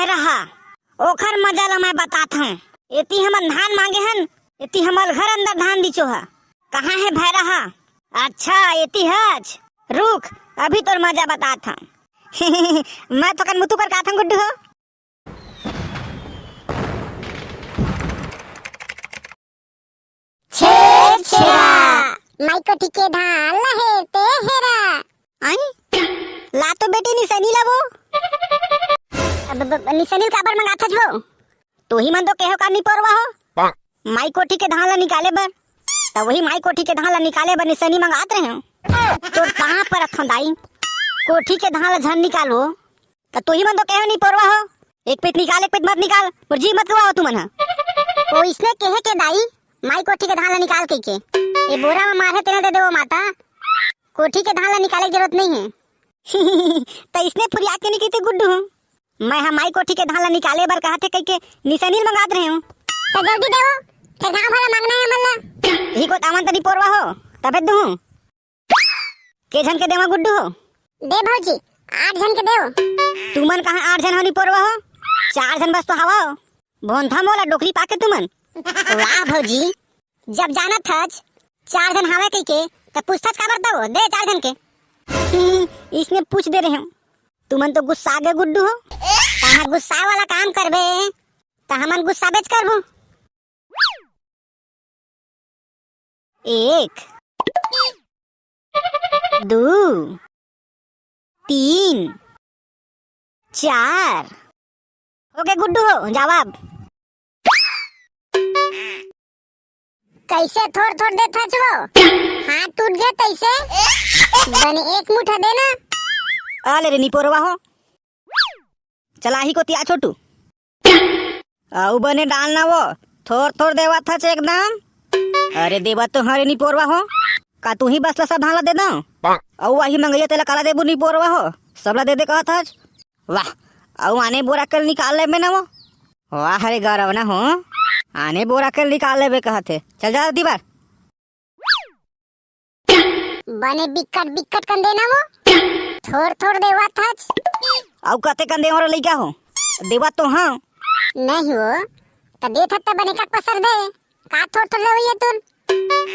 रहा ओखर मजा ला मैं बतात हूँ। एती हमन धान मांगे हन, एती हमल घर अंदर धान दीचो है। कहाँ है भय रहा? अच्छा एती हज, रुक अभी तोर मजा बतात हूँ। मैं तो कन मुतु कर का था गुड्डू हो। माइको टिके धान लहे ते हेरा आई ला तो बेटे निसनी ला वो निसनी काबर मंगाथा जो तो ही मन तो कहो का नहीं परवा हो। माई कोठी के धान ला निकाले बर तो वही माई कोठी के धान ला निकाले बर निसनी मंगात रहे हो। तो कहां पर रखो दाई कोठी के धान ला झन निकालो तो ही मन तो कहो नहीं परवा हो। एक पिट निकाल एक पिट मत निकाल और जी मत करवाओ तुमन हा। ओ इसने कहे के दाई माई कोठी के धान ला निकाल के ये बोरा में मारे तेना दे देवो माता, कोठी के धान ला निकाले की जरूरत नहीं है। तो इसने फुरिया के नहीं कहते गुड्डू मैं हम माई कोठी के धान ला निकाले बर कहा थे कह के निसनी मंगात रहे हूं। तो जल्दी देवो फिर गांव भरा मांगना है हमन ला। यही को तावन तनी पोरवा हो तबे दू के झन के देवा गुड्डू हो। दे भौजी 8 जन के देव। तुमन कहां 8 जन होनी पोरवा हो, 4 जन बस तो हवा हो। भोंथा मोला डोकरी पाके तुमन। वाह भौजी जब जाना था 4 जन हवा कह के तो पूछताछ का करता हो दे 4 जन के। इसने पूछ दे रहे हूँ तुमन तो गुस्सा गए गुड्डू हो। कहां गुस्सा वाला काम करबे तो हमन गुस्सा बेच करबो। 1 2 3 4 ओके गुड्डू हो जवाब। कैसे थोड़ थोड़ देता छो हाथ टूट गया तैसे बने 1 मुठा देना। अरे रे निपोरवा हो चला ही को तिया छोटू आउ बने डालना वो थोड़ थोड़ देवा था एकदम। अरे देवा तो हरे निपोरवा हो का तू ही बसला सब ढाला दे दो औ वही मंगैया तेला काला देबू निपोरवा हो सबला दे दे कहा था। वाह औ आने बोरा कर निकाल ले में ना वो। वाह हरे गौरव ना हो आने बोरा कर निकाल ले कहा थे। चल जा दीवार बने बिकट बिकट कर देना वो थोड़ थोड़ देवा था। औ कते कंदे और लइका हो देवा तो हां नहीं हो तो दे थत्ता बने का पसर दे का थोड़ थोड़ देवई है तुम।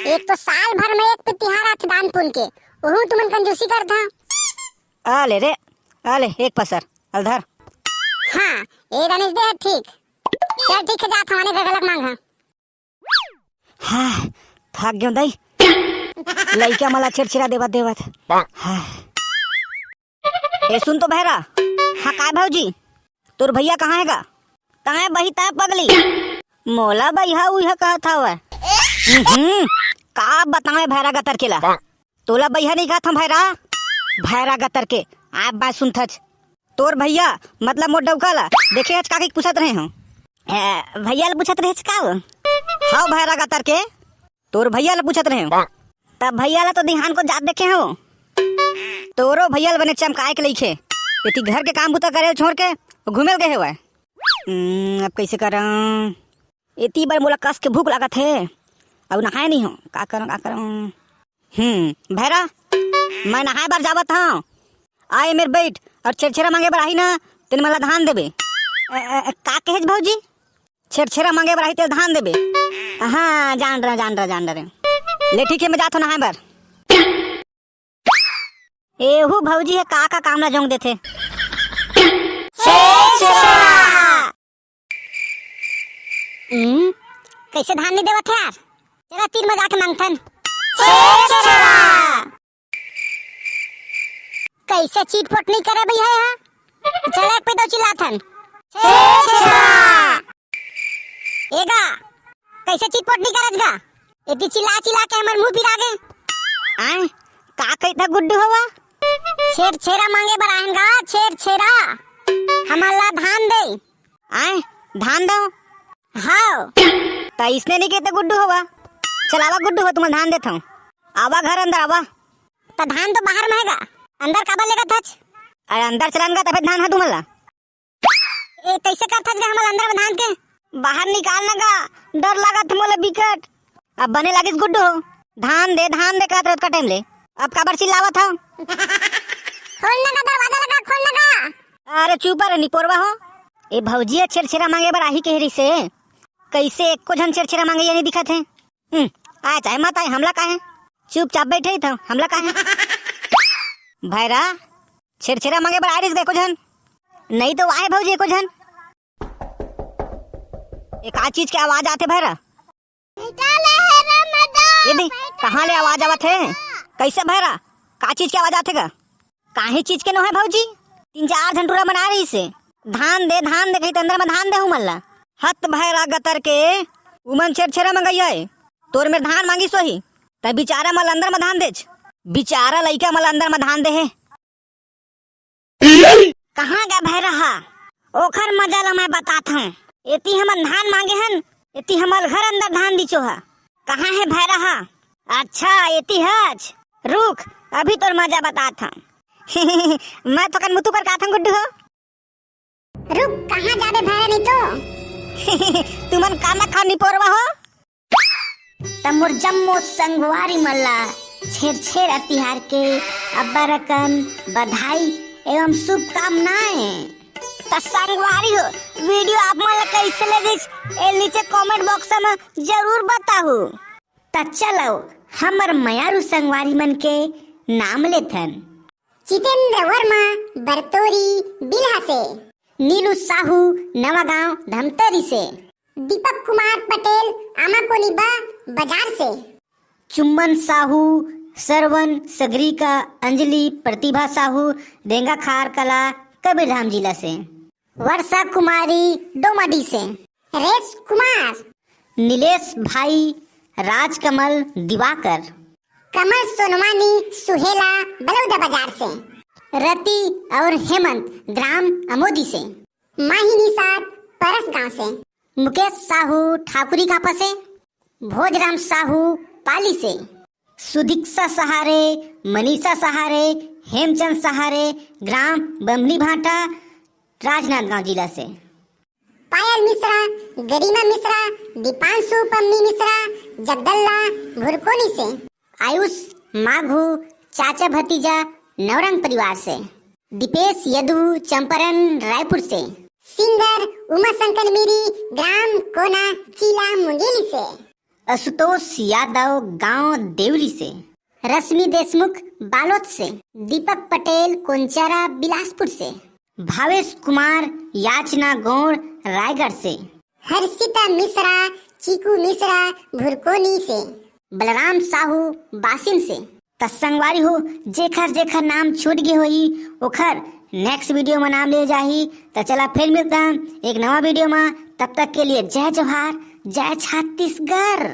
एक तो साल भर में एक पे तिहार आथ दान पुन के ओहू तुमन कंजूसी कर था। आले रे आले एक पसर अलधर। हां ए गणेश दे ठीक चल ठीक है जात हमारे घर गलत मांग। हां थक गयो दई लइका मला छिरछिरा देवत देवत। हां ए सुन तो बहरा। हाँ काय भौजी तोर भैया कहाँ हैगा? तहां बही ता पगली मोला भैया उहा कहत हवे। का बतावे भैरा गतर केला तोला भैया नहीं कहत हम भैरा भैरा गतर के आप बात सुनथच तोर भैया मतलब मोर डौकाला देखे हच काकी पूछत रहे हो भैया ला पूछत रहे का हां भैरा गतर के तोर भैया ला पूछत रहे हो। तब भैया ला तो ध्यान को जात देखे हो तोरो भैया बने चमकाए के लिखे इति घर के काम बुता करे छोड़ के घूमेल गए हुआ। अब कैसे करं इति बार मोला कस के भूख लागत है अब नहाए नहीं हो का करं। भैरा मैं नहाए बार जावत हूँ आए मेरे बैठ और छेरछेरा मांगे बर आई ना तेन मला धान देबे। का कहे भौजी छेरछेरा मांगे बर आई तेल धान देबे। हाँ जान रहे ले ठीक है मैं जात हूँ नहाए बार। एहू भौजी है का काम ना जोंग देथे। कैसे धान नहीं देवत यार चला 3 में जाके मांगथन। कैसे चीट पोट नहीं करे भैया यहाँ चला पे तो चिल्लाथन। एगा कैसे चीट पोट नहीं करत गा इतनी चिल्ला चिल्ला के हमर मुंह फिरा गए। आए का कहता गुड्डू हवा छेर छेरा मांगे बर आएगा छेर छेरा हमला धान दे। आए धान दो हाँ तो इसने नहीं कहते गुड्डू हवा चलावा गुड्डू हो तुम्हें धान देता हूँ आवा घर अंदर आवा। तो धान तो बाहर में हैगा अंदर काबर लेगा थच। अरे अंदर चलान का तब धान है तुम्हारा ए कैसे कर थच हमला अंदर में धान के बाहर निकालना का डर लगा था मोला बिकट। अब बने लागिस गुड्डू हो धान दे कहत रहत का टाइम ले अब काबर चिल्लावा था। खोलने का दरवाजा लगा खोलने का। अरे चुप रहे निपोरवा हो ए भौजी छेरछेरा मांगे बर आही केहरी से कैसे एको झन छेरछेरा मांगे ये नहीं दिखत है। आए चाहे मत आए हमला काहे, चुपचाप बैठे ही था हमला काहे। भैरा छेरछेरा मांगे बर आरिस एको झन नहीं तो आए भौजी एको झन। एक आ चीज के आवाज आते भैरा ये देख कहाँ ले आवाज आवत है। कैसे भैरा का चीज के आवाज आते का काहे चीज के नो है भौजी। 3-4 घंटा टूरा बना रही से धान दे कहीं तो अंदर में धान दे मल्ला हत भैरा गतर के उमन छेरछेरा मंगैया तोर में धान मांगी सोही त बिचारा मल अंदर में धान देच बिचारा लइका मल अंदर में धान दे है। कहाँ गया भैरा हा ओखर मजा ला मैं बताता हूँ। एती हमन धान मांगे हन एती हमल घर अंदर धान दीचो है। कहाँ है भैरा हा? अच्छा एती हज रुक अभी तोर मजा बताता हूँ। मैं तो कन मुतु कर का था गुड्डू हो। रुक कहाँ जाबे भैरा नहीं तो तुमन काना खानी पोरवा हो तमुर जम्मो संगवारी मल्ला छेर तिहार के अब्बरकन बधाई एवं शुभकामनाएं। त संगवारी हो वीडियो आप मन कैसे लगे ए नीचे कमेंट बॉक्स में जरूर बताओ। त चलो हमर मयारू संगवारी मन के नाम लेथन। जितेंद्र वर्मा बरतोरी बिल्हा से, नीलू साहू नवागांव धमतरी से, दीपक कुमार पटेल आमाकोनिबा बाजार से, चुम्बन साहू सरवन सगरीका अंजलि प्रतिभा साहू देंगा खार कला कबीरधाम जिला से, वर्षा कुमारी डोमाडी से, रेश कुमार, नीलेश भाई राजकमल दिवाकर, कमल सोनवानी सुहेला बलौदा बाजार से, रति और हेमंत ग्राम अमोदी से, माही निषाद परस गांव से, मुकेश साहू ठाकुरी कापा से, भोजराम साहू पाली से, सुदीक्षा सहारे मनीषा सहारे हेमचंद सहारे ग्राम बमली भाटा राजनांदगांव जिला से, पायल मिश्रा गरिमा मिश्रा दीपांशु पम्मी मिश्रा जगदल्ला भुरकोनी से, आयुष माघू चाचा भतीजा नवरंग परिवार से, दीपेश यदु चंपारण रायपुर से, सिंगर उमा शंकर मीरी ग्राम कोना चीला मुंगेली से, आशुतोष यादव गांव देवली से, रश्मि देशमुख बालोद से, दीपक पटेल कोंचारा बिलासपुर से, भावेश कुमार याचना गौड़ रायगढ़ से, हर्षिता मिश्रा चीकू मिश्रा भुरकोनी से, बलराम साहू बासिन से। तसंगवारी हो जेखर जेखर नाम छूट गए होई ओखर नेक्स्ट वीडियो में नाम ले जाही। तो चला फिर मिलता एक नवा वीडियो में, तब तक के लिए जय जोहार जय छत्तीसगढ़।